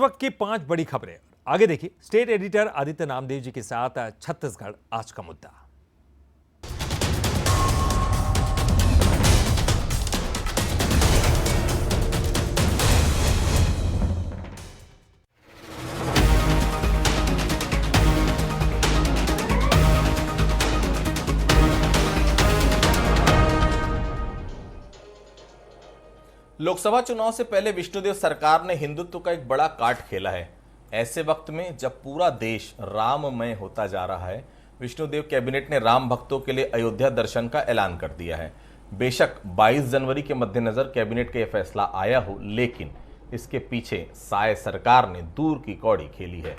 वक्त की 5 बड़ी खबरें आगे देखिए। स्टेट एडिटर आदित्य नामदेव जी के साथ छत्तीसगढ़ आज का मुद्दा। लोकसभा चुनाव से पहले विष्णुदेव सरकार ने हिंदुत्व का एक बड़ा कार्ड खेला है। ऐसे वक्त में जब पूरा देश राममय होता जा रहा है, विष्णुदेव कैबिनेट ने राम भक्तों के लिए अयोध्या दर्शन का ऐलान कर दिया है। बेशक 22 जनवरी के मद्देनजर कैबिनेट का यह फैसला आया हो, लेकिन इसके पीछे साय सरकार ने दूर की कौड़ी खेली है।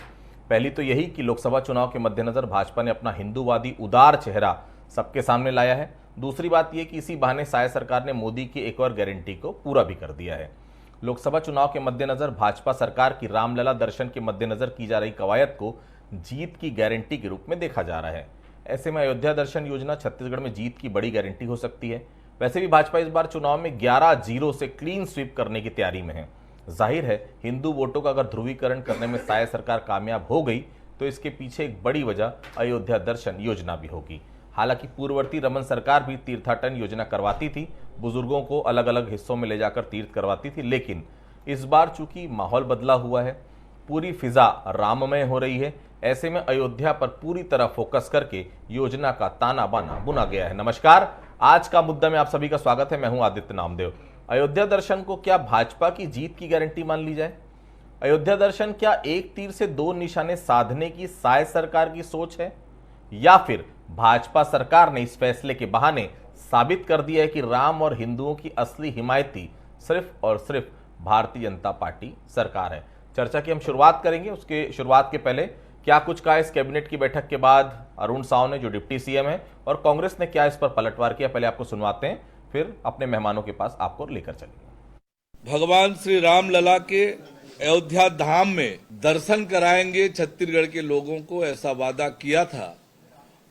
पहली तो यही कि लोकसभा चुनाव के मद्देनजर भाजपा ने अपना हिंदूवादी उदार चेहरा सबके सामने लाया है। दूसरी बात यह कि इसी बहाने साय सरकार ने मोदी की एक और गारंटी को पूरा भी कर दिया है। लोकसभा चुनाव के मद्देनजर भाजपा सरकार की रामलला दर्शन के मद्देनजर की जा रही कवायद को जीत की गारंटी के रूप में देखा जा रहा है। ऐसे में अयोध्या दर्शन योजना छत्तीसगढ़ में जीत की बड़ी गारंटी हो सकती है। वैसे भी भाजपा इस बार चुनाव में 11-0 से क्लीन स्वीप करने की तैयारी में है। जाहिर है, हिंदू वोटों का अगर ध्रुवीकरण करने में साय सरकार कामयाब हो गई तो इसके पीछे एक बड़ी वजह अयोध्या दर्शन योजना भी होगी। हालांकि पूर्ववर्ती रमन सरकार भी तीर्थाटन योजना करवाती थी, बुजुर्गों को अलग अलग हिस्सों में ले जाकर तीर्थ करवाती थी, लेकिन इस बार चूंकि माहौल बदला हुआ है, पूरी फिजा राममय हो रही है, ऐसे में अयोध्या पर पूरी तरह फोकस करके योजना का ताना बाना बुना गया है। नमस्कार, आज का मुद्दा में आप सभी का स्वागत है। मैं हूं आदित्य नामदेव। अयोध्या दर्शन को क्या भाजपा की जीत की गारंटी मान ली जाए? अयोध्या दर्शन क्या एक तीर से 2 निशाने साधने की साय सरकार की सोच है, या फिर भाजपा सरकार ने इस फैसले के बहाने साबित कर दिया है कि राम और हिंदुओं की असली हिमायती सिर्फ और सिर्फ भारतीय जनता पार्टी सरकार है? चर्चा की हम शुरुआत करेंगे। उसके शुरुआत के पहले क्या कुछ कहा इस कैबिनेट की बैठक के बाद अरुण साव ने, जो डिप्टी सीएम है, और कांग्रेस ने क्या इस पर पलटवार किया, पहले आपको सुनवाते हैं, फिर अपने मेहमानों के पास आपको लेकर चलेंगे। भगवान श्री राम लला के अयोध्या धाम में दर्शन कराएंगे छत्तीसगढ़ के लोगों को, ऐसा वादा किया था।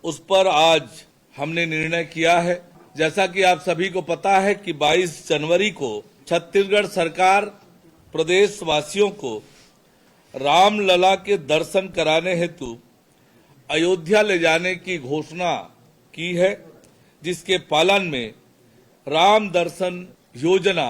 उस पर आज हमने निर्णय किया है। जैसा कि आप सभी को पता है कि 22 जनवरी को छत्तीसगढ़ सरकार प्रदेशवासियों को रामलला के दर्शन कराने हेतु अयोध्या ले जाने की घोषणा की है, जिसके पालन में राम दर्शन योजना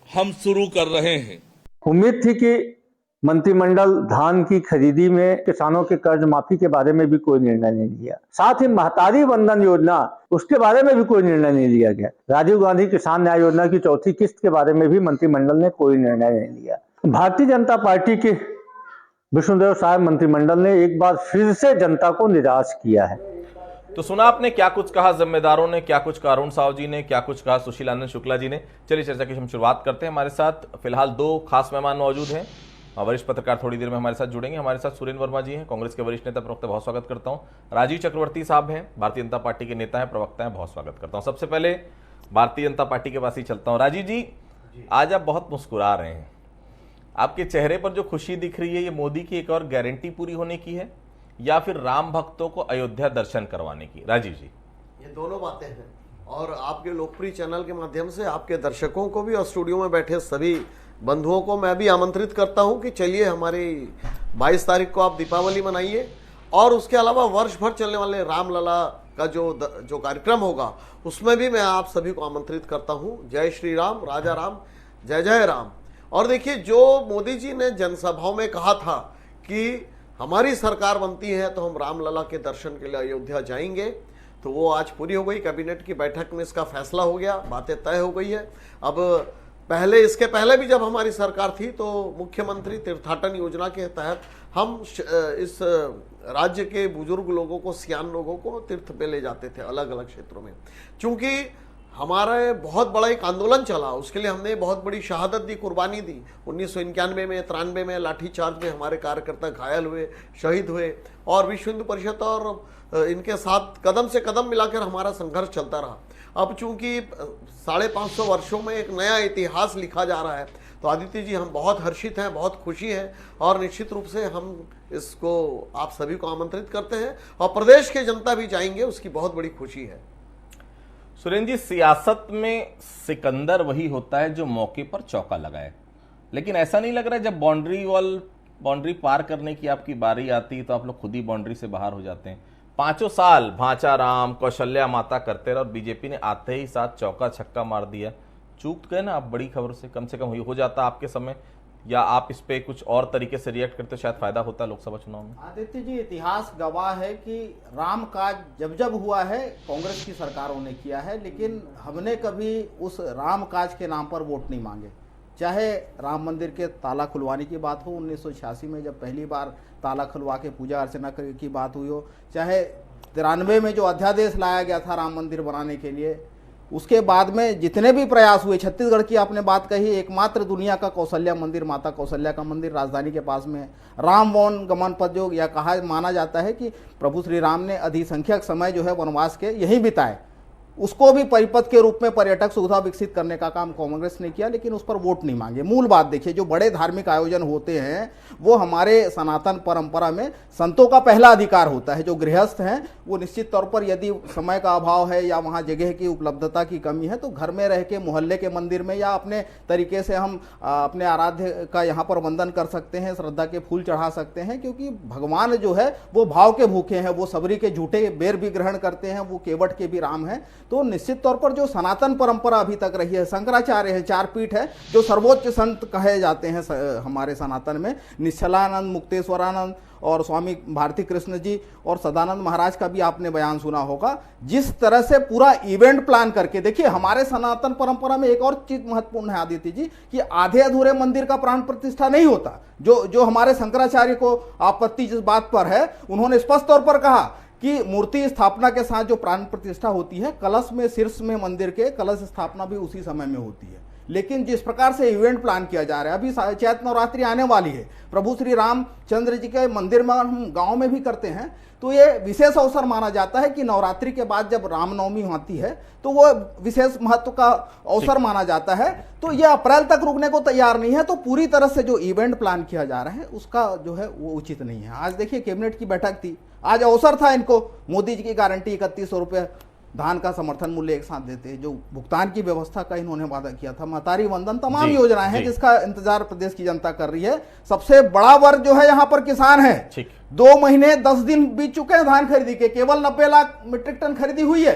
हम शुरू कर रहे हैं। उम्मीद थी कि मंत्रिमंडल धान की खरीदी में किसानों के कर्ज माफी के बारे में भी कोई निर्णय नहीं लिया। साथ ही महतारी वंदन योजना, उसके बारे में भी कोई निर्णय नहीं लिया गया। राजीव गांधी किसान न्याय योजना की 4थी किस्त के बारे में भी मंत्रिमंडल ने कोई निर्णय नहीं लिया। भारतीय जनता पार्टी के विष्णुदेव साय मंत्रिमंडल ने एक बार फिर से जनता को निराश किया है। तो सुना आपने क्या कुछ कहा जिम्मेदारों ने, क्या कुछ कहा अरुण साव जी ने, क्या कुछ कहा सुशील आनंद शुक्ला जी ने। चलिए चर्चा की हम शुरुआत करते हैं। हमारे साथ फिलहाल 2 खास मेहमान मौजूद हैं। वरिष्ठ पत्रकार थोड़ी देर में हमारे साथ जुड़ेंगे। हमारे साथ सुरेंद्र वर्मा जी हैं, कांग्रेस के वरिष्ठ नेता, प्रवक्ता, बहुत स्वागत करता हूं। राजीव चक्रवर्ती साहब हैं, भारतीय जनता पार्टी के नेता हैं, प्रवक्ता हैं, बहुत स्वागत करता हूं। सबसे पहले भारतीय जनता पार्टी के पास ही चलता हूं। राजीव जी, आज आप बहुत मुस्कुरा रहे हैं, आपके चेहरे पर जो खुशी दिख रही है, ये मोदी की एक और गारंटी पूरी होने की है या फिर राम भक्तों को अयोध्या दर्शन करवाने की? राजीव जी, ये दोनों बातें हैं, और आपके लोकप्रिय चैनल के माध्यम से आपके दर्शकों को भी और स्टूडियो में बैठे सभी बंधुओं को मैं भी आमंत्रित करता हूं कि चलिए हमारी 22 तारीख को आप दीपावली मनाइए, और उसके अलावा वर्ष भर चलने वाले रामलला का जो कार्यक्रम होगा उसमें भी मैं आप सभी को आमंत्रित करता हूं। जय श्री राम, राजा राम, जय जय राम। और देखिए, जो मोदी जी ने जनसभाओं में कहा था कि हमारी सरकार बनती है तो हम रामलला के दर्शन के लिए अयोध्या जाएंगे, तो वो आज पूरी हो गई। कैबिनेट की बैठक में इसका फैसला हो गया, बातें तय हो गई है। अब इसके पहले भी जब हमारी सरकार थी तो मुख्यमंत्री तीर्थाटन योजना के तहत हम इस राज्य के बुजुर्ग लोगों को, सियान लोगों को तीर्थ पे ले जाते थे अलग अलग क्षेत्रों में। चूंकि हमारा बहुत बड़ा एक आंदोलन चला, उसके लिए हमने बहुत बड़ी शहादत दी, कुर्बानी दी। 1991 में, 93 में लाठीचार्ज में हमारे कार्यकर्ता घायल हुए, शहीद हुए, और विश्व हिंदू परिषद और इनके साथ कदम से कदम मिलाकर हमारा संघर्ष चलता रहा। अब चूंकि 550 वर्षों में एक नया इतिहास लिखा जा रहा है, तो आदित्य जी हम बहुत हर्षित हैं, बहुत खुशी है, और निश्चित रूप से हम इसको आप सभी को आमंत्रित करते हैं, और प्रदेश के जनता भी जाएंगे, उसकी बहुत बड़ी खुशी है। सुरेंद्र जी, सियासत में सिकंदर वही होता है जो मौके पर चौका लगाए। लेकिन ऐसा नहीं लग रहा है जब बाउंड्री पार करने की आपकी बारी आती है तो आप लोग खुद ही बाउंड्री से बाहर हो जाते हैं? 5 साल भांचा राम कौशल्या माता करते रहे और बीजेपी ने आते ही साथ चौका छक्का मार दिया। चूक गए ना आप बड़ी खबर से कम हो जाता आपके समय, या आप इस पे कुछ और तरीके से रिएक्ट करते शायद फायदा होता लोकसभा चुनाव में? आदित्य जी, इतिहास गवाह है कि राम काज जब जब हुआ है कांग्रेस की सरकारों ने किया है, लेकिन हमने कभी उस राम काज के नाम पर वोट नहीं मांगे। चाहे राम मंदिर के ताला खुलवाने की बात हो 1986 में जब पहली बार ताला खुलवा के पूजा अर्चना की बात हुई हो, चाहे 93 में जो अध्यादेश लाया गया था राम मंदिर बनाने के लिए, उसके बाद में जितने भी प्रयास हुए, छत्तीसगढ़ की आपने बात कही, एकमात्र दुनिया का कौशल्या मंदिर, माता कौशल्या का मंदिर राजधानी के पास में है। राम वन गमन पथ जो या कहा माना जाता है कि प्रभु श्री राम ने अधिसंख्यक समय जो है वनवास के यहीं बिताए, उसको भी परिपथ के रूप में पर्यटक सुविधा विकसित करने का काम कांग्रेस ने किया, लेकिन उस पर वोट नहीं मांगे। मूल बात देखिए, जो बड़े धार्मिक आयोजन होते हैं वो हमारे सनातन परंपरा में संतों का पहला अधिकार होता है। जो गृहस्थ हैं वो निश्चित तौर पर यदि समय का अभाव है या वहाँ जगह की उपलब्धता की कमी है तो घर में रह के मोहल्ले के मंदिर में या अपने तरीके से हम अपने आराध्य का यहाँ पर वंदन कर सकते हैं, श्रद्धा के फूल चढ़ा सकते हैं, क्योंकि भगवान जो है वो भाव के भूखे हैं, वो सबरी के झूठे बेर भी ग्रहण करते हैं, वो केवट के भी राम हैं। तो निश्चित तौर पर जो सनातन परंपरा अभी तक रही है, शंकराचार्य है, 4 पीठ है जो सर्वोच्च संत कहे जाते हैं हमारे सनातन में, निश्चलानंद, मुक्तेश्वरानंद और स्वामी भारती कृष्ण जी और सदानंद महाराज का भी आपने बयान सुना होगा। जिस तरह से पूरा इवेंट प्लान करके, देखिए हमारे सनातन परंपरा में एक और चीज महत्वपूर्ण है आदित्य जी कि आधे अधूरे मंदिर का प्राण प्रतिष्ठा नहीं होता। जो हमारे शंकराचार्य को आपत्ति जिस बात पर है, उन्होंने स्पष्ट तौर पर कहा कि मूर्ति स्थापना के साथ जो प्राण प्रतिष्ठा होती है, कलश में शीर्ष में मंदिर के कलश स्थापना भी उसी समय में होती है। लेकिन जिस प्रकार से इवेंट प्लान किया जा रहा है, अभी चैत्र नवरात्रि आने वाली है, प्रभु श्री रामचंद्र जी के मंदिर में हम गांव में भी करते हैं, तो ये विशेष अवसर माना जाता है कि नवरात्रि के बाद जब रामनवमी होती है तो वो विशेष महत्व का अवसर माना जाता है। तो ये अप्रैल तक रुकने को तैयार नहीं है, तो पूरी तरह से जो इवेंट प्लान किया जा रहा है उसका जो है वो उचित नहीं है। आज देखिए कैबिनेट की बैठक थी, आज अवसर था इनको, मोदी जी की गारंटी 3100 रुपये धान का समर्थन मूल्य एक साथ देते हैं, जो भुगतान की व्यवस्था का इन्होंने वादा किया था, महतारी वंदन, तमाम योजनाएं हैं जिसका इंतजार प्रदेश की जनता कर रही है। सबसे बड़ा वर्ग जो है यहाँ पर किसान है। 2 महीने 10 दिन बीत चुके हैं धान खरीदी के, केवल 90 लाख मीट्रिक टन खरीदी हुई है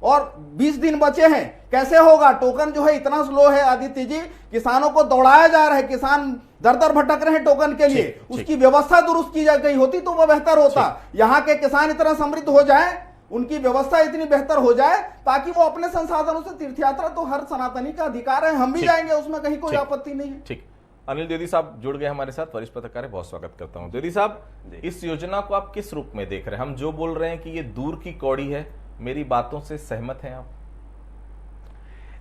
और 20 दिन बचे हैं। कैसे होगा? टोकन जो है इतना स्लो है आदित्य जी, किसानों को दौड़ाया जा रहा है, किसान दर दर भटक रहे हैं टोकन के लिए। उसकी व्यवस्था दुरुस्त की जा गई होती तो वह बेहतर होता। यहाँ के किसान इतना समृद्ध हो जाए, उनकी व्यवस्था इतनी बेहतर हो जाए ताकि वो अपने संसाधनों से तीर्थ यात्रा, तो हर सनातनी का अधिकार है, हम भी जाएंगे, उसमें कहीं कोई आपत्ति नहीं है। ठीक, अनिल द्विवेदी साहब जुड़ गए हमारे साथ, वरिष्ठ पत्रकार है, बहुत स्वागत करता हूं। द्विवेदी साहब, इस योजना को आप किस रूप में देख रहे हैं? हम जो बोल रहे हैं कि ये दूर की कौड़ी है, मेरी बातों से सहमत हैं आप?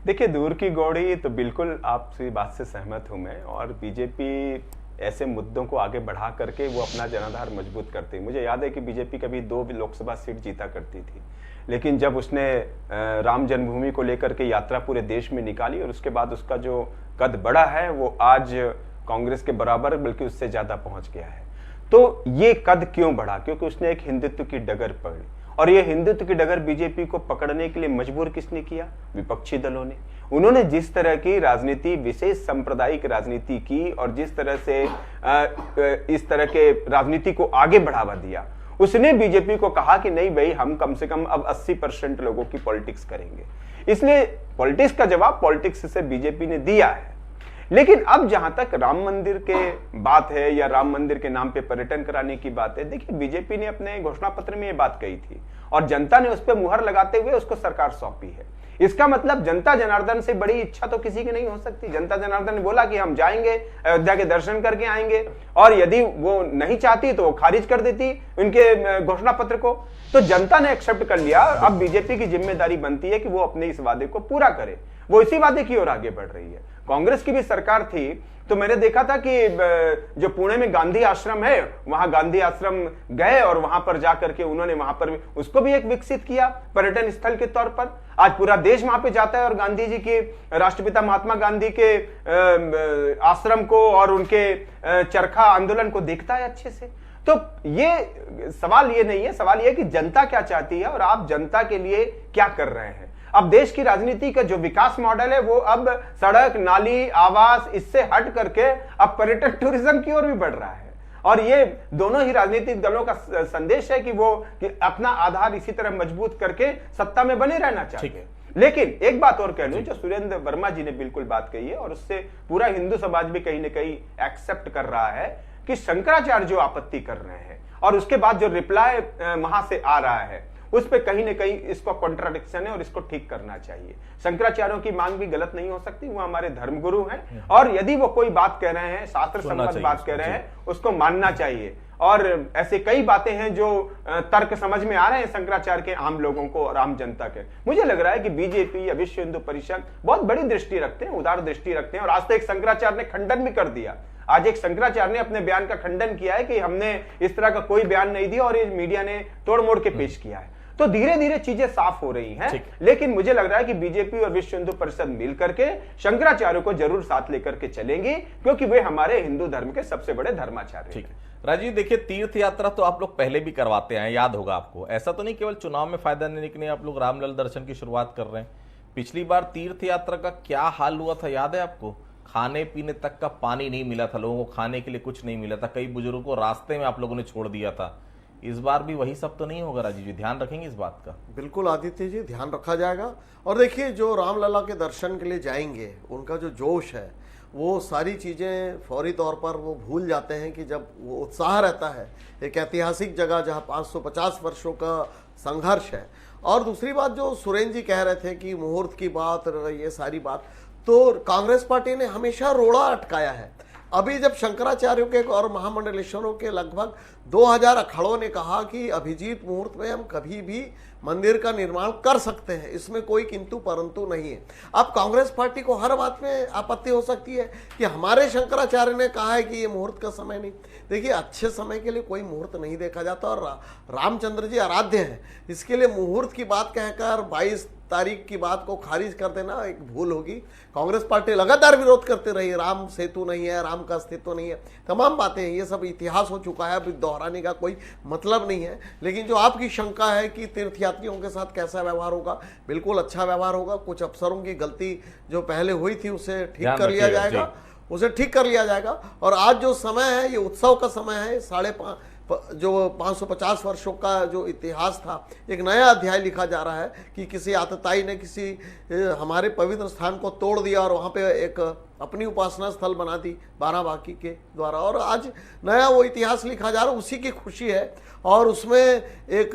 देखिए, दूर की कौड़ी तो बिल्कुल आपकी बात से सहमत हूं मैं, और बीजेपी ऐसे मुद्दों को आगे बढ़ा करके वो अपना जनाधार मजबूत करती है। मुझे याद है कि बीजेपी कभी 2 लोकसभा सीट जीता करती थी, लेकिन जब उसने राम जन्मभूमि को लेकर के यात्रा पूरे देश में निकाली और उसके बाद उसका जो कद बढ़ा है वो आज कांग्रेस के बराबर बल्कि उससे ज्यादा पहुंच गया है। तो ये कद क्यों बढ़ा? क्योंकि उसने एक हिंदुत्व की डगर पकड़ी, और ये हिंदुत्व की डगर बीजेपी को पकड़ने के लिए मजबूर किसने किया? विपक्षी दलों ने। उन्होंने जिस तरह की राजनीति, विशेष सांप्रदायिक राजनीति की और जिस तरह से इस तरह के राजनीति को आगे बढ़ावा दिया, उसने बीजेपी को कहा कि नहीं भाई, हम कम से कम अब 80% लोगों की पॉलिटिक्स करेंगे। इसलिए पॉलिटिक्स का जवाब पॉलिटिक्स से बीजेपी ने दिया है। लेकिन अब जहां तक राम मंदिर के बात है या राम मंदिर के नाम पे पर्यटन कराने की बात है, देखिए बीजेपी ने अपने घोषणा पत्र में ये बात कही थी और जनता ने उस पर मुहर लगाते हुए उसको सरकार सौंपी है। इसका मतलब जनता जनार्दन से बड़ी इच्छा तो किसी की नहीं हो सकती। जनता जनार्दन ने बोला कि हम जाएंगे, अयोध्या के दर्शन करके आएंगे, और यदि वो नहीं चाहती तो वो खारिज कर देती उनके घोषणा पत्र को। तो जनता ने एक्सेप्ट कर लिया। अब बीजेपी की जिम्मेदारी बनती है कि वो अपने इस वादे को पूरा करे। वो इसी वादे की ओर आगे बढ़ रही है। कांग्रेस की भी सरकार थी तो मैंने देखा था कि जो पुणे में गांधी आश्रम है, वहां गांधी आश्रम गए और वहां पर जाकर के उन्होंने वहां पर उसको भी एक विकसित किया पर्यटन स्थल के तौर पर। आज पूरा देश वहां पे जाता है और गांधी जी के, राष्ट्रपिता महात्मा गांधी के आश्रम को और उनके चरखा आंदोलन को देखता है अच्छे से। तो ये सवाल ये नहीं है, सवाल ये कि जनता क्या चाहती है और आप जनता के लिए क्या कर रहे हैं। अब देश की राजनीति का जो विकास मॉडल है वो अब सड़क, नाली, आवास इससे हट करके अब पर्यटन टूरिज्म की ओर भी बढ़ रहा है। और ये दोनों ही राजनीतिक दलों का संदेश है कि अपना आधार इसी तरह मजबूत करके सत्ता में बने रहना चाहिए। लेकिन एक बात और कह लूं, जो सुरेंद्र वर्मा जी ने बिल्कुल बात कही है और उससे पूरा हिंदू समाज भी कहीं ना कहीं एक्सेप्ट कर रहा है कि शंकराचार्य जो आपत्ति कर रहे हैं और उसके बाद जो रिप्लाई वहां से आ रहा है उस पे कहीं ना कहीं इसको कॉन्ट्राडिक्शन है और इसको ठीक करना चाहिए। शंकराचार्यों की मांग भी गलत नहीं हो सकती, वो हमारे धर्मगुरु हैं और यदि वो कोई बात कह रहे हैं, शास्त्र सम्मत बात कह रहे हैं, उसको मानना चाहिए। और ऐसे कई बातें हैं जो तर्क समझ में आ रहे हैं शंकराचार्य के आम लोगों को और आम जनता के। मुझे लग रहा है कि बीजेपी या विश्व हिंदू परिषद बहुत बड़ी दृष्टि रखते हैं, उदार दृष्टि रखते हैं और आज तो एक शंकराचार्य ने खंडन भी कर दिया। आज एक शंकराचार्य ने अपने बयान का खंडन किया है कि हमने इस तरह का कोई बयान नहीं दिया और ये मीडिया ने तोड़ मोड़ के पेश किया है। तो धीरे धीरे चीजें साफ हो रही हैं, लेकिन मुझे लग रहा है कि बीजेपी और विश्व हिंदू परिषद मिल करके शंकराचार्य को जरूर साथ लेकर के चलेंगे, क्योंकि वे हमारे हिंदू धर्म के सबसे बड़े धर्माचार्य हैं। राजीव, देखिए तीर्थ यात्रा तो आप लोग पहले भी करवाते हैं, याद होगा आपको। ऐसा तो नहीं केवल चुनाव में फायदा लेने के लिए आप लोग रामलला दर्शन की शुरुआत कर रहे हैं। पिछली बार तीर्थ यात्रा का क्या हाल हुआ था याद है आपको? खाने पीने तक का पानी नहीं मिला था, लोगों को खाने के लिए कुछ नहीं मिला था, कई बुजुर्गों को रास्ते में आप लोगों ने छोड़ दिया था। इस बार भी वही सब तो नहीं होगा राजीव जी? ध्यान रखेंगे इस बात का? बिल्कुल आदित्य जी, ध्यान रखा जाएगा। और देखिए, जो रामलला के दर्शन के लिए जाएंगे उनका जो जोश है वो सारी चीज़ें फौरी तौर पर वो भूल जाते हैं कि जब वो उत्साह रहता है एक ऐतिहासिक जगह जहाँ 550 वर्षों का संघर्ष है। और दूसरी बात, जो सुरेंद्र जी कह रहे थे कि मुहूर्त की बात, ये सारी बात, तो कांग्रेस पार्टी ने हमेशा रोड़ा अटकाया है। अभी जब शंकराचार्यों के और महामंडलेश्वरों के लगभग 2000 अखाड़ों ने कहा कि अभिजीत मुहूर्त में हम कभी भी मंदिर का निर्माण कर सकते हैं, इसमें कोई किंतु परंतु नहीं है। अब कांग्रेस पार्टी को हर बात में आपत्ति हो सकती है कि हमारे शंकराचार्य ने कहा है कि ये मुहूर्त का समय नहीं। देखिए, अच्छे समय के लिए कोई मुहूर्त नहीं देखा जाता और रामचंद्र जी आराध्य हैं, इसके लिए मुहूर्त की बात कहकर 22 तारीख की बात को खारिज कर देना एक भूल होगी। कांग्रेस पार्टी लगातार विरोध करते रही, राम सेतु नहीं है, राम का अस्तित्व नहीं है, तमाम बातें हैं, ये सब इतिहास हो चुका है, अभी दोहराने का कोई मतलब नहीं है। लेकिन जो आपकी शंका है कि तीर्थयात्रियों के साथ कैसा व्यवहार होगा, बिल्कुल अच्छा व्यवहार होगा। कुछ अफसरों की गलती जो पहले हुई थी उसे ठीक कर लिया जाएगा, और आज जो समय है ये उत्सव का समय है। 550 वर्षों का जो इतिहास था, एक नया अध्याय लिखा जा रहा है कि किसी आतताई ने किसी हमारे पवित्र स्थान को तोड़ दिया और वहाँ पे एक अपनी उपासना स्थल बना दी बाराबांकी के द्वारा, और आज नया वो इतिहास लिखा जा रहा है। उसी की खुशी है और उसमें एक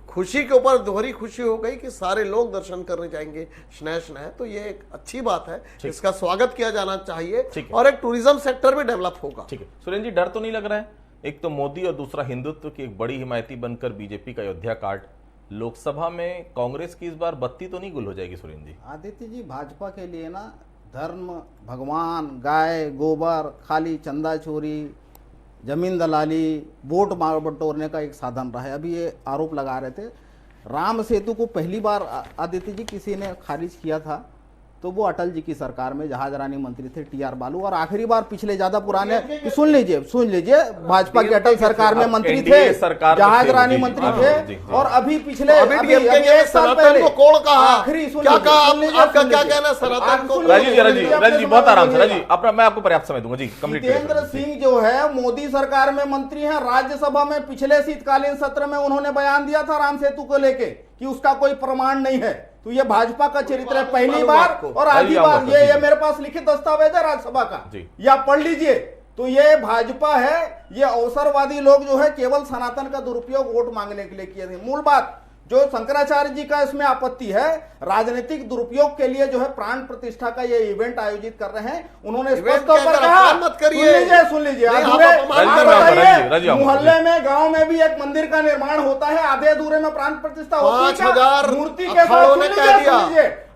खुशी के ऊपर दोहरी खुशी हो गई कि सारे लोग दर्शन करने जाएंगे स्नेह। तो ये एक अच्छी बात है, इसका स्वागत किया जाना चाहिए और एक टूरिज्म सेक्टर भी डेवलप होगा। ठीक है सुरेंद्र जी, डर तो नहीं लग रहा है? एक तो मोदी और दूसरा हिंदुत्व की एक बड़ी हिमायती बनकर बीजेपी का अयोध्या कांड, लोकसभा में कांग्रेस की इस बार बत्ती तो नहीं गुल हो जाएगी सुरेंद्र जी? आदित्य जी, भाजपा के लिए ना धर्म, भगवान, गाय, गोबर, खाली चंदा चोरी, जमीन दलाली, वोट बटोरने का एक साधन रहा है। अभी ये आरोप लगा रहे थे, राम सेतु को पहली बार आदित्य जी किसी ने खारिज किया था तो वो अटल जी की सरकार में जहाज रानी मंत्री थे टी.आर. बालू, और आखिरी बार पिछले ज्यादा पुराने, सुन लीजिए, भाजपा की अटल सरकार में मंत्री थे, जहाज रानी मंत्री थे, और अभी पिछले एक साल पहले आखिरी, आपका क्या कहना सनातन को? राजीव जी बहुत आराम से, राजीव मैं आपको पर्याप्त समय दूंगा जी। जितेंद्र सिंह जो है मोदी सरकार में मंत्री हैं, राज्यसभा में पिछले शीतकालीन सत्र में उन्होंने बयान दिया था राम सेतु को लेके कि उसका कोई प्रमाण नहीं है। तो ये भाजपा का चरित्र है, पहली बार और आधी बार। ये मेरे पास लिखित दस्तावेज है राज्यसभा का, ये आप पढ़ लीजिए। तो ये भाजपा है, ये अवसरवादी लोग जो है केवल सनातन का दुरुपयोग वोट मांगने के लिए किए थे। मूल बात जो शंकराचार्य जी का इसमें आपत्ति है, राजनीतिक दुरुपयोग के लिए जो है प्राण प्रतिष्ठा का ये इवेंट आयोजित कर रहे हैं। उन्होंने स्पष्ट तौर पर कहा, सुन लीजिए, मोहल्ले में, गांव में भी एक मंदिर का निर्माण होता है, आधे अधूरे में प्राण प्रतिष्ठा होती है। 5000 मूर्ति के साथ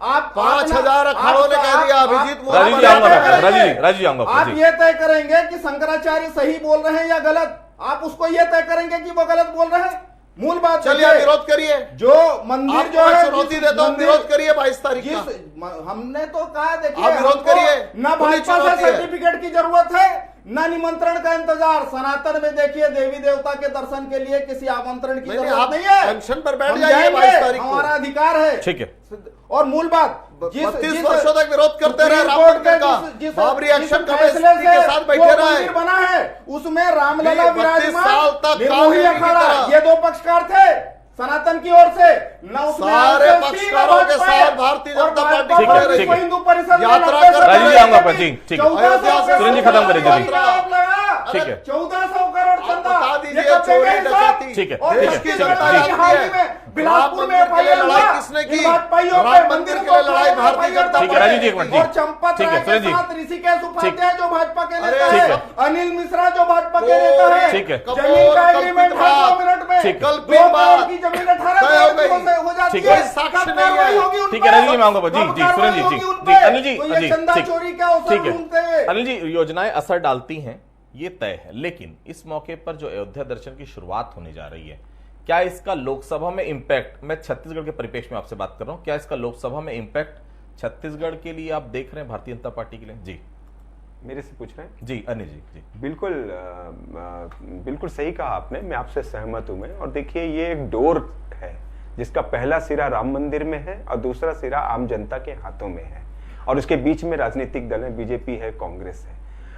आप 5000 अखाड़ों ने कह दिया अभिजीत आप ये तय करेंगे कि शंकराचार्य सही बोल रहे हैं या गलत, आप उसको ये तय करेंगे कि वो गलत बोल रहे हैं। मूल बात चलिए विरोध करिए, जो मंदिर जो है चुनौती देता हूं, विरोध करिए 22 तारीख का। हमने तो कहा, देखिए आप विरोध करिए, ना भाजपा से सर्टिफिकेट की जरूरत है, न निमंत्रण का इंतजार। सनातन में देखिए देवी देवता के दर्शन के लिए किसी आमंत्रण की जरूरत आप नहीं है। जंक्शन पर बैठ हम जाइए जाएंगे, 22 तारीख को। हमारा अधिकार है। ठीक है। और मूल बात 32 वर्षों तक विरोध करते रहे राम कोर्ट मंदिर का, बाबरी एक्शन कमेटी के साथ बैठे रहे, बना है उसमें रामलला 32 विराजमान, साल तक निर्मोही कानून की अखाड़ा, तरह। ये दो पक्षकार थे सनातन की ओर से, न उसमें सारे RSS थी, पक्षकारों न के भाजपा साथ भारतीय और जनता भाजपा पार्टी और खड़े विश्व रही। हिंदू परिषद यात्रा ने कर 90 राजीव जी आऊंगा पर, ठीक है। 1400 सुरेंद्र जी खत्म करें जल्दी। ठीक है। 1400 करोड़ चंदा बता दीजिए, ये कब चोरी देंगे हिसाब? डकैती। ठीक है, और ठीक है, इसकी ठीक है, जनता ठीक की है। हाल ही में बिलासपुर में राम मंदिर के लिए FIR लड़ाई हुआ। किसने की? इन भाजपाइयों राम पे मंदिर के को लिए लड़ाई FIR भारतीय जनता ठीक है, राजीव जी एक मिनट, जी। और चंपत ठीक है, राय के सुरेंद्र जी। साथ ऋषिकेश उपाध्याय जो भाजपा के अरे, नेता ठीक है, है। अनिल मिश्रा जो भाजपा के नेता है, ठीक है। जमीन का एग्रीमेंट है 2 मिनट में, ठीक है। 2 करोड़ की जमीन 18 तय हो करोड़ गई। हो जाती ठीक है। है। साक्ष्य कब नहीं है। कार्रवाई होगी उन ठीक है, पर? राजीव जी मांगो पर, जी कब जी कार्रवाई सुरेंद्र जी, होगी जी उन जी पर? अनिल जी, तो ये जी चंदा ठीक चोरी का अवसर ठीक ढूंढते है। हैं। अनिल जी, योजनाएं असर डालती हैं ये तय है, लेकिन इस मौके पर जो अयोध्या दर्शन की शुरुआत होने जा रही है, क्या इसका लोकसभा में इंपैक्ट, मैं छत्तीसगढ़ के परिप्रेक्ष्य में आपसे बात कर रहा हूं, क्या इसका लोकसभा में इंपैक्ट छत्तीसगढ़ के लिए आप देख रहे हैं, भारतीय जनता पार्टी के लिए? जी मेरे से पूछ रहे हैं? जी अनिल जी, जी बिल्कुल बिल्कुल सही कहा आपने, मैं आपसे सहमत हूं। मैं और देखिए, ये एक डोर है जिसका पहला सिरा राम मंदिर में है और दूसरा सिरा आम जनता के हाथों में है, और उसके बीच में राजनीतिक दल है, बीजेपी है, कांग्रेस है।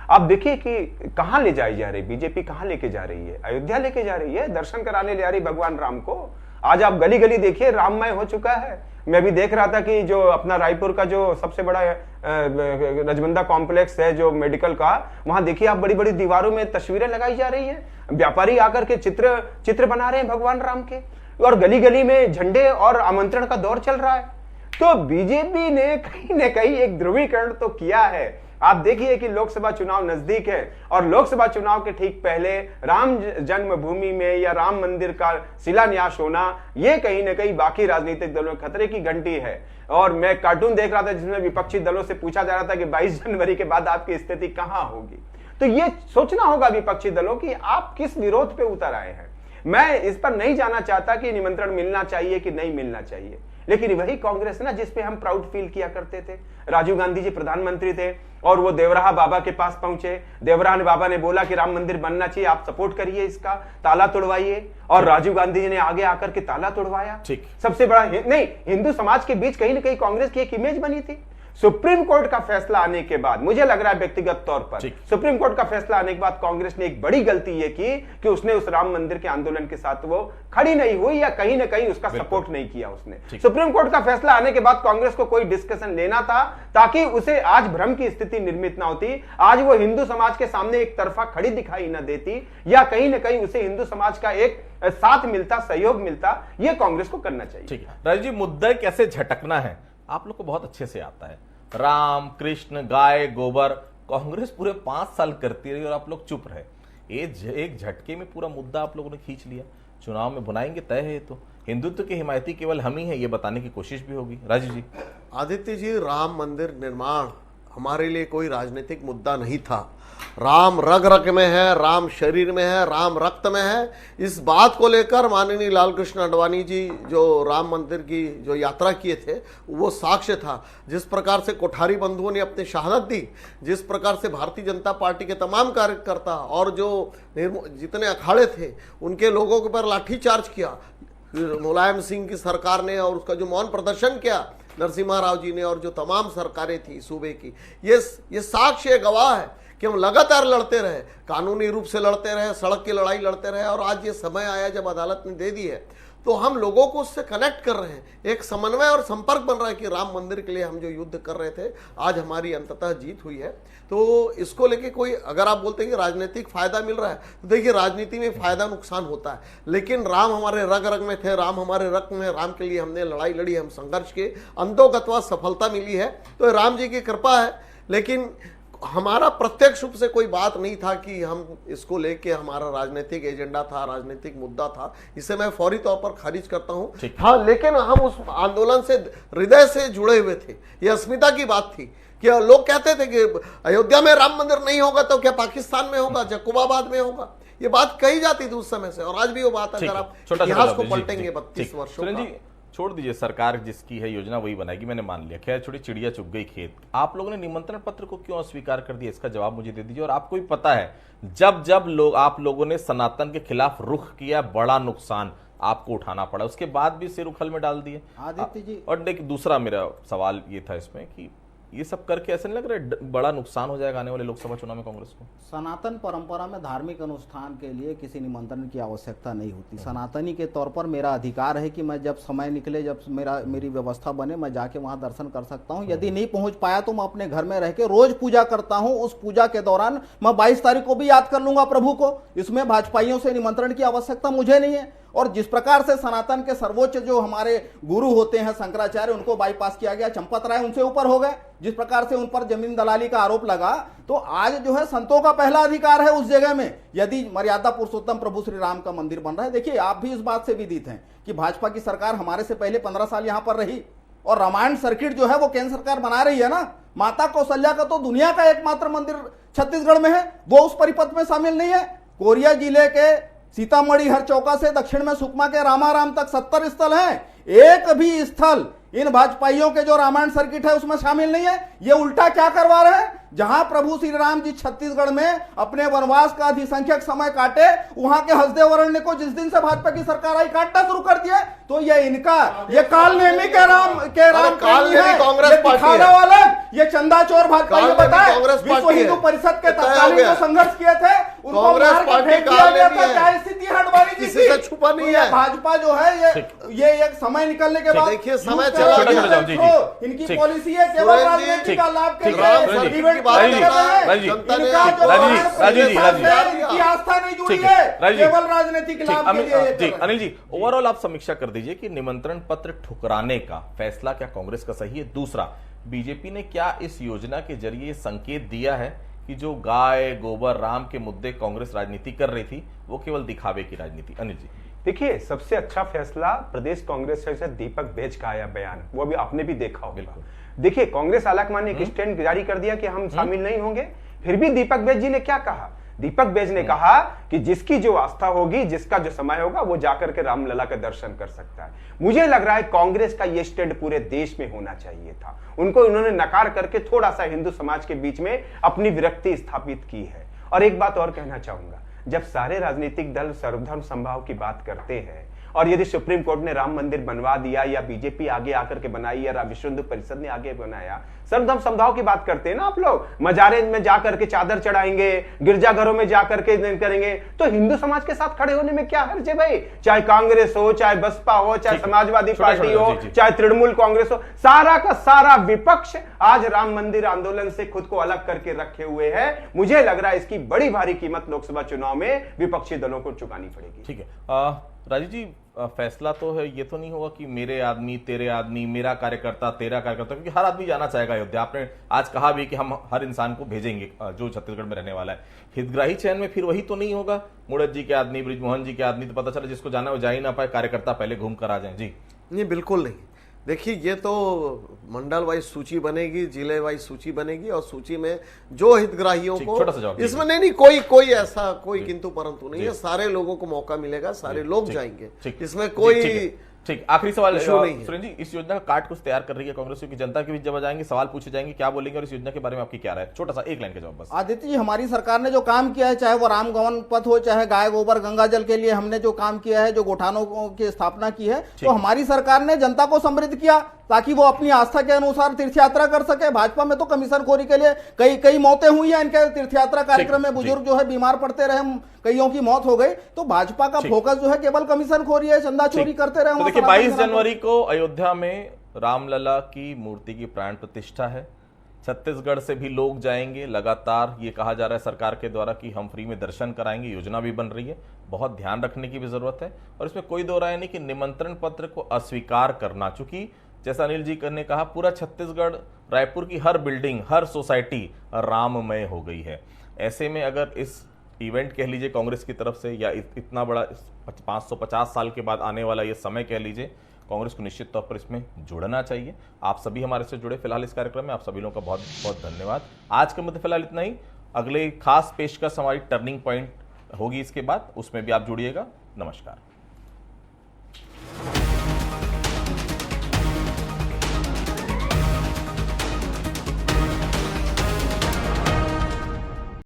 आप देखिए कि कहां ले जाई जा रही बीजेपी, कहां लेके जा रही है? अयोध्या लेके जा रही है, दर्शन कराने ले जा रही भगवान राम को। आज आप गली गली देखिए, राममय हो चुका है। मैं भी देख रहा था कि जो अपना रायपुर का जो सबसे बड़ा रजमंदा कॉम्प्लेक्स है जो मेडिकल का, वहां देखिए आप बड़ी बड़ी दीवारों में तस्वीरें लगाई जा रही हैं, व्यापारी आकर के चित्र बना रहे हैं भगवान राम के, और गली गली में झंडे और आमंत्रण का दौर चल रहा है। तो बीजेपी ने कहीं ना कहीं एक ध्रुवीकरण तो किया है। आप देखिए कि लोकसभा चुनाव नजदीक है, और लोकसभा चुनाव के ठीक पहले राम जन्मभूमि में या राम मंदिर का शिलान्यास होना, यह कहीं ना कहीं बाकी राजनीतिक दलों में खतरे की घंटी है। और मैं कार्टून देख रहा था जिसमें विपक्षी दलों से पूछा जा रहा था कि 22 जनवरी के बाद आपकी स्थिति कहां होगी। तो यह सोचना होगा विपक्षी दलों की आप किस विरोध पे उतर आए हैं। मैं इस पर नहीं जाना चाहता कि निमंत्रण मिलना चाहिए कि नहीं मिलना चाहिए, लेकिन वही कांग्रेस ना जिसपे हम प्राउड फील किया करते थे। राजीव गांधी जी प्रधानमंत्री थे और वो देवराहा बाबा के पास पहुंचे, देवराहा बाबा ने बोला कि राम मंदिर बनना चाहिए, आप सपोर्ट करिए, इसका ताला तोड़वाइए, और राजीव गांधी जी ने आगे आकर के ताला तोड़वाया। ठीक। सबसे बड़ा नहीं, हिंदू समाज के बीच कहीं ना कहीं कांग्रेस की एक इमेज बनी थी। सुप्रीम कोर्ट का फैसला आने के बाद, मुझे लग रहा है व्यक्तिगत तौर पर, सुप्रीम कोर्ट का फैसला आने के बाद कांग्रेस ने एक बड़ी गलती ये की कि उसने उस राम मंदिर के आंदोलन के साथ वो खड़ी नहीं हुई, या कहीं ना कहीं उसका सपोर्ट नहीं किया उसने। सुप्रीम कोर्ट का फैसला आने के बाद कांग्रेस को कोई डिस्कशन लेना था, ताकि उसे आज भ्रम की स्थिति निर्मित ना होती, आज वो हिंदू समाज के सामने एक तरफा खड़ी दिखाई ना देती, या कहीं ना कहीं उसे हिंदू समाज का एक साथ मिलता, सहयोग मिलता। ये कांग्रेस को करना चाहिए। ठीक है राजीव जी, मुद्दा कैसे झटकना है आप लोग को बहुत अच्छे से आता है। राम कृष्ण गाय गोबर, कांग्रेस पूरे 5 साल करती रही और आप लोग चुप रहे। एक झटके में पूरा मुद्दा आप लोगों ने खींच लिया। चुनाव में बुलाएंगे तय है, तो हिंदुत्व के हिमायती केवल हम ही हैं ये बताने की कोशिश भी होगी। राजीव जी। आदित्य जी, राम मंदिर निर्माण हमारे लिए कोई राजनीतिक मुद्दा नहीं था। राम रग रग में है, राम शरीर में है, राम रक्त में है। इस बात को लेकर माननीय लालकृष्ण आडवाणी जी जो राम मंदिर की जो यात्रा किए थे वो साक्ष्य था। जिस प्रकार से कोठारी बंधुओं ने अपनी शहादत दी, जिस प्रकार से भारतीय जनता पार्टी के तमाम कार्यकर्ता और जो जितने अखाड़े थे उनके लोगों के ऊपर लाठीचार्ज किया मुलायम सिंह की सरकार ने, और उसका जो मौन प्रदर्शन किया नरसिम्हा राव जी ने, और जो तमाम सरकारें थी सूबे की, ये साक्ष्य गवाह है कि हम लगातार लड़ते रहे, कानूनी रूप से लड़ते रहे, सड़क की लड़ाई लड़ते रहे, और आज ये समय आया जब अदालत ने दे दी है तो हम लोगों को उससे कनेक्ट कर रहे हैं। एक समन्वय और संपर्क बन रहा है कि राम मंदिर के लिए हम जो युद्ध कर रहे थे आज हमारी अंततः जीत हुई है। तो इसको लेके कोई, अगर आप बोलते हैं कि राजनीतिक फायदा मिल रहा है, तो देखिए राजनीति में फायदा नुकसान होता है, लेकिन राम हमारे रग रग में थे, राम हमारे रक्त में, राम के लिए हमने लड़ाई लड़ी, हम संघर्ष किए, अंतोगत्वा सफलता मिली है तो राम जी की कृपा है। लेकिन हमारा प्रत्यक्ष रूप से कोई बात नहीं था कि हम इसको लेके हमारा राजनीतिक एजेंडा था, राजनीतिक मुद्दा था, इसे मैं फौरी तौर पर खारिज करता हूं। हाँ, लेकिन हम उस आंदोलन से हृदय से जुड़े हुए थे। ये अस्मिता की बात थी कि लोग कहते थे कि अयोध्या में राम मंदिर नहीं होगा तो क्या पाकिस्तान में होगा, जकुबाबाद में होगा, ये बात कही जाती थी उस समय से, और आज भी वो बात अगर आप इतिहास को पलटेंगे 32 वर्षों सुरेंद्र का। जी, छोड़ दीजिए, सरकार जिसकी है योजना वही बनाएगी, मैंने मान लिया। खैर छोड़ी, चिड़िया चुग गई खेत। आप लोगों ने निमंत्रण पत्र को क्यों अस्वीकार कर दिया, इसका जवाब मुझे दे दीजिए। और आपको भी पता है, जब जब आप लोगों ने सनातन के खिलाफ रुख किया, बड़ा नुकसान आपको उठाना पड़ा, उसके बाद भी सिर उखल में डाल दिए आदित्य जी। और देखिए, दूसरा मेरा सवाल ये था इसमें कि ये सब करके ऐसा नहीं लग रहा है बड़ा नुकसान हो जाएगा आने वाले लोकसभा चुनाव में कांग्रेस को? सनातन परंपरा में धार्मिक अनुष्ठान के लिए किसी निमंत्रण की आवश्यकता नहीं होती। सनातनी के तौर पर मेरा अधिकार है कि मैं जब समय निकले, जब मेरी व्यवस्था बने, मैं जाके वहां दर्शन कर सकता हूं। यदि नहीं पहुंच पाया तो मैं अपने घर में रह के रोज पूजा करता हूं। उस पूजा के दौरान मैं 22 तारीख को भी याद कर लूंगा प्रभु को। इसमें भाजपाइयों से निमंत्रण की आवश्यकता मुझे नहीं है। और जिस प्रकार से सनातन के सर्वोच्च जो हमारे गुरु होते हैं शंकराचार्य, उनको बाईपास किया गया, चंपत राय उनसे ऊपर हो गए, जिस प्रकार से उन पर जमीन दलाली का आरोप लगा, तो आज जो है संतों का पहला अधिकार है उस जगह में। यदि मर्यादा पुरुषोत्तम प्रभु श्री राम का मंदिर बन रहा है, देखिए आप भी इस बात से विदित हैं कि भाजपा की सरकार हमारे से पहले 15 साल यहां पर रही और रामायण सर्किट जो है वो केंद्र सरकार बना रही है ना। माता कौशल्या का तो दुनिया का एकमात्र मंदिर छत्तीसगढ़ में है, वो उस परिपथ में शामिल नहीं है। कोरिया जिले के सीतामढ़ी हरचौका से दक्षिण में सुकमा के रामाराम तक 70 स्थल हैं। एक भी स्थल इन भाजपाइयों के जो रामायण सर्किट है उसमें शामिल नहीं है। ये उल्टा क्या करवा रहे हैं? जहां प्रभु श्री राम जी छत्तीसगढ़ में अपने वनवास का अधिसंख्यक समय काटे, वहां के हसदेव अरण्य को जिस दिन से भाजपा की सरकार आई काटना शुरू कर दिया, तो ये इनका ये काल नेमी के राम कांग्रेस पार्टी है वाला, ये चंदा चोर भाजपा ये बताए। विश्व हिंदू परिषद के तत्कालीन जो संघर्ष किए थे उनको मार के फेंक दिया गया था। क्या स्थिति है हडवानी जी किसी से छुपा नहीं है। भाजपा जो है ये एक समय निकलने के बाद, देखिए समय चला गया, इनकी पॉलिसी है केवल राजनीति का लाभ के लिए इनकी आस्था नहीं जुड़ी है, केवल राजनीतिक लाभ के लिए। जी अनिल जी, ओवरऑल आप समीक्षा कर दीजिए कि निमंत्रण पत्र ठुकराने का फैसला क्या कांग्रेस का सही है? दूसरा, बीजेपी ने क्या इस योजना के जरिए संकेत दिया है कि जो गाय गोबर राम के मुद्दे कांग्रेस राजनीति कर रही थी वो केवल दिखावे की राजनीति? अनिल जी। देखिए, सबसे अच्छा फैसला प्रदेश कांग्रेस से दीपक बैज का आया बयान, वो भी आपने भी देखा होगा। देखिए, कांग्रेस आलाकमान ने एक स्टैंड जारी कर दिया कि हम शामिल नहीं होंगे। फिर भी दीपक बैज जी ने क्या कहा? दीपक बैज ने कहा कि जिसकी जो आस्था होगी, जिसका जो समय होगा, वो जाकर के रामलला का दर्शन कर सकता है। मुझे लग रहा है कांग्रेस का ये स्टैंड पूरे देश में होना चाहिए था। उनको उन्होंने नकार करके थोड़ा सा हिंदू समाज के बीच में अपनी विरक्ति स्थापित की है। और एक बात और कहना चाहूंगा, जब सारे राजनीतिक दल सर्वधर्म समभाव की बात करते हैं और यदि सुप्रीम कोर्ट ने राम मंदिर बनवा दिया या बीजेपी आगे आकर के बनाई या विश्व हिंदू परिषद ने आगे बनाया, सर्वधर्म समभाव की बात करते हैं ना आप लोग, मजारे में जाकर के चादर चढ़ाएंगे, गिरजाघरों में जाकर के करेंगे, तो हिंदू समाज के साथ खड़े होने में क्या हर्ज है भाई? चाहे कांग्रेस हो, चाहे बसपा हो, चाहे समाजवादी पार्टी हो, चाहे तृणमूल कांग्रेस हो, सारा का सारा विपक्ष आज राम मंदिर आंदोलन से खुद को अलग करके रखे हुए है। मुझे लग रहा है इसकी बड़ी भारी कीमत लोकसभा चुनाव में विपक्षी दलों को चुकानी पड़ेगी। ठीक है राजीव जी, फैसला तो है, ये तो नहीं होगा कि मेरे आदमी तेरे आदमी, मेरा कार्यकर्ता तेरा कार्यकर्ता, क्योंकि हर आदमी जाना चाहेगा अयोध्या। आपने आज कहा भी कि हम हर इंसान को भेजेंगे जो छत्तीसगढ़ में रहने वाला है। हितग्राही चयन में फिर वही तो नहीं होगा, मुड़त जी के आदमी, ब्रिजमोहन जी के आदमी, तो पता चला जिसको जाना है वो जा ही ना पाए, कार्यकर्ता पहले घूम कर आ जाए। जी नहीं, बिल्कुल नहीं। देखिए, ये तो मंडल वाइज सूची बनेगी, जिले वाइज सूची बनेगी और सूची में जो हितग्राहियों को, इसमें नहीं कोई ऐसा कोई किंतु परंतु नहीं है। सारे लोगों को मौका मिलेगा, सारे लोग जाएंगे, इसमें कोई ठीक। आखिरी सवाल सुरेंद्र जी, इस योजना का कार्ड कुछ तैयार कर रही है कांग्रेस की जनता के बीच जब जाएंगे, सवाल पूछे जाएंगे, क्या बोलेंगे और इस योजना के बारे में आपकी क्या राय? छोटा सा एक लाइन का जवाब बस। आदित्य जी, हमारी सरकार ने जो काम किया है, चाहे वो राम गवन पथ हो, चाहे गाय गोबर गंगा जल के लिए हमने जो काम किया है, जो गोठानों की स्थापना की है, तो हमारी सरकार ने जनता को समृद्ध किया ताकि वो अपनी आस्था के अनुसार तीर्थ यात्रा कर सके। भाजपा में तो कमीशन खोरी के लिए कई मौतें हुई हैं इनके तीर्थ यात्रा कार्यक्रम में, बुजुर्ग जो है बीमार पड़ते रहे, कईयों की मौत हो गई। तो भाजपा का फोकस जो है केवल कमीशन खोरी है, चंदा चोरी करते रहे। तो देखिए, 22 जनवरी को अयोध्या में रामलला की मूर्ति की प्राण प्रतिष्ठा है। छत्तीसगढ़ से भी लोग जाएंगे लगातार, ये कहा जा रहा है सरकार के द्वारा कि हम फ्री में दर्शन कराएंगे, योजना भी बन रही है। बहुत ध्यान रखने की भी जरूरत है और इसमें कोई दो राय नहीं कि निमंत्रण पत्र को अस्वीकार करना, चूंकि जैसा अनिल जी ने कहा, पूरा छत्तीसगढ़, रायपुर की हर बिल्डिंग, हर सोसाइटी राममय हो गई है। ऐसे में अगर इस इवेंट कह लीजिए कांग्रेस की तरफ से, या इतना बड़ा 550 साल के बाद आने वाला ये समय कह लीजिए, कांग्रेस को निश्चित तौर पर इसमें जुड़ना चाहिए। आप सभी हमारे से जुड़े फिलहाल इस कार्यक्रम में, आप सभी लोगों का बहुत बहुत धन्यवाद। आज के मुद्दे फिलहाल इतना ही। अगले खास पेशकश हमारी टर्निंग पॉइंट होगी इसके बाद, उसमें भी आप जुड़िएगा। नमस्कार।